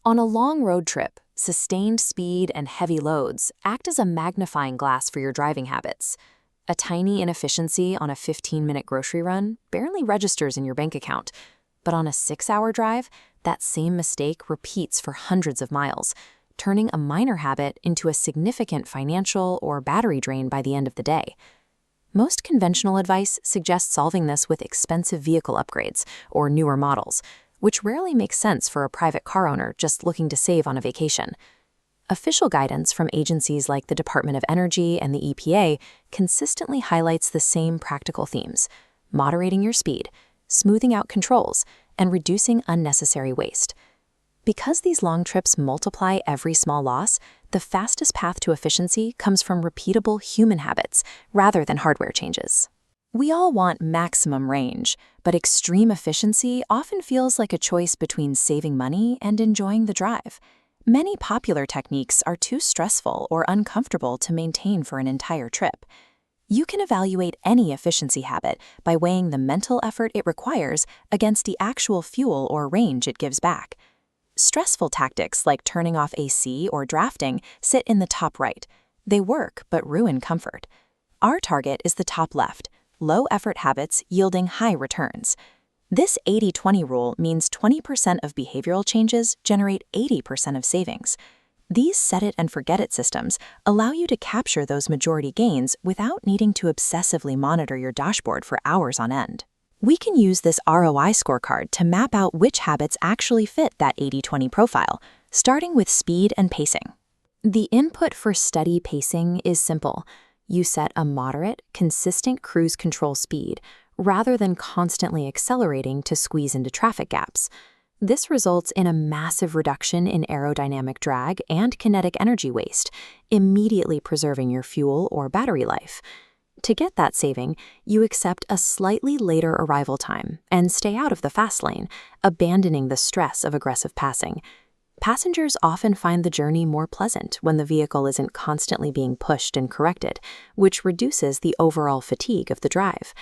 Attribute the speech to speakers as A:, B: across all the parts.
A: On a long road trip, sustained speed and heavy loads act as a magnifying glass for your driving habits. A tiny inefficiency on a 15-minute grocery run barely registers in your bank account, but on a 6-hour drive, that same mistake repeats for hundreds of miles, turning a minor habit into a significant financial or battery drain by the end of the day. Most conventional advice suggests solving this with expensive vehicle upgrades or newer models, which rarely makes sense for a private car owner just looking to save on a vacation. Official guidance from agencies like the Department of Energy and the EPA consistently highlights the same practical themes: moderating your speed, smoothing out controls, and reducing unnecessary waste. Because these long trips multiply every small loss, the fastest path to efficiency comes from repeatable human habits rather than hardware changes. We all want maximum range, but extreme efficiency often feels like a choice between saving money and enjoying the drive. Many popular techniques are too stressful or uncomfortable to maintain for an entire trip. You can evaluate any efficiency habit by weighing the mental effort it requires against the actual fuel or range it gives back. Stressful tactics like turning off AC or drafting sit in the top right. They work but ruin comfort. Our target is the top left: low-effort habits yielding high returns. This 80-20 rule means 20% of behavioral changes generate 80% of savings. These set-it-and-forget-it systems allow you to capture those majority gains without needing to obsessively monitor your dashboard for hours on end. We can use this ROI scorecard to map out which habits actually fit that 80-20 profile, starting with speed and pacing. The input for steady pacing is simple. You set a moderate, consistent cruise control speed, rather than constantly accelerating to squeeze into traffic gaps. This results in a massive reduction in aerodynamic drag and kinetic energy waste, immediately preserving your fuel or battery life. To get that saving, you accept a slightly later arrival time and stay out of the fast lane, abandoning the stress of aggressive passing. Passengers often find the journey more pleasant when the vehicle isn't constantly being pushed and corrected, which reduces the overall fatigue of the drive.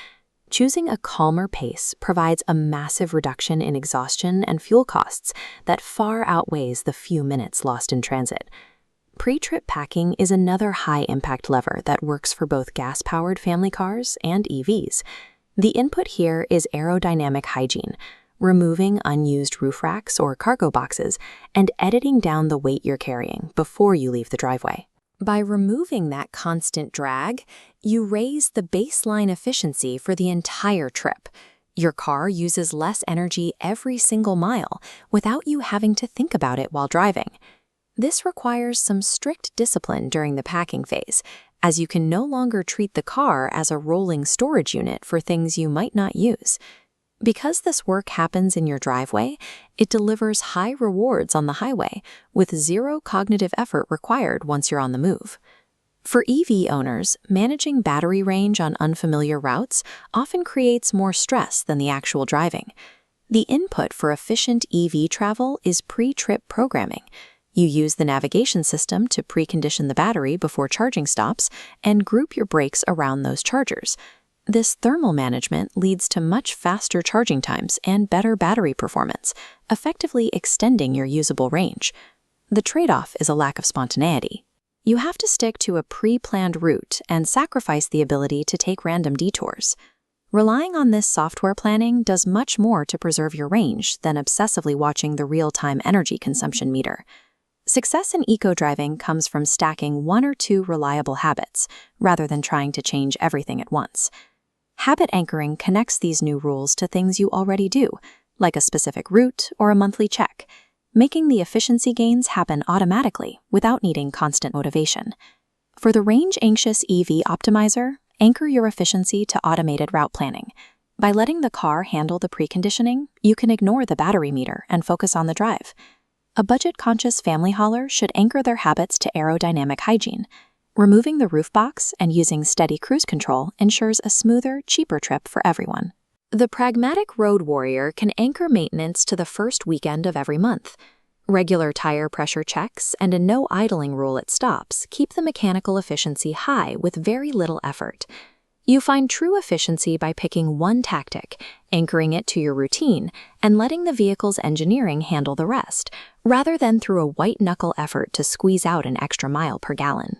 A: Choosing a calmer pace provides a massive reduction in exhaustion and fuel costs that far outweighs the few minutes lost in transit. Pre-trip packing is another high-impact lever that works for both gas-powered family cars and EVs. The input here is aerodynamic hygiene, removing unused roof racks or cargo boxes, and editing down the weight you're carrying before you leave the driveway. By removing that constant drag, you raise the baseline efficiency for the entire trip. Your car uses less energy every single mile without you having to think about it while driving. This requires some strict discipline during the packing phase, as you can no longer treat the car as a rolling storage unit for things you might not use. Because this work happens in your driveway, it delivers high rewards on the highway, with zero cognitive effort required once you're on the move. For EV owners, managing battery range on unfamiliar routes often creates more stress than the actual driving. The input for efficient EV travel is pre-trip programming. You use the navigation system to precondition the battery before charging stops and group your brakes around those chargers. This thermal management leads to much faster charging times and better battery performance, effectively extending your usable range. The trade-off is a lack of spontaneity. You have to stick to a pre-planned route and sacrifice the ability to take random detours. Relying on this software planning does much more to preserve your range than obsessively watching the real-time energy consumption meter. Success in eco-driving comes from stacking one or two reliable habits, rather than trying to change everything at once. Habit anchoring connects these new rules to things you already do, like a specific route or a monthly check, making the efficiency gains happen automatically without needing constant motivation. For the range-anxious EV optimizer, anchor your efficiency to automated route planning. By letting the car handle the preconditioning, you can ignore the battery meter and focus on the drive. A budget-conscious family hauler should anchor their habits to aerodynamic hygiene. Removing the roof box and using steady cruise control ensures a smoother, cheaper trip for everyone. The pragmatic road warrior can anchor maintenance to the first weekend of every month. Regular tire pressure checks and a no idling rule at stops keep the mechanical efficiency high with very little effort. You find true efficiency by picking one tactic, anchoring it to your routine, and letting the vehicle's engineering handle the rest, rather than through a white-knuckle effort to squeeze out an extra mile per gallon.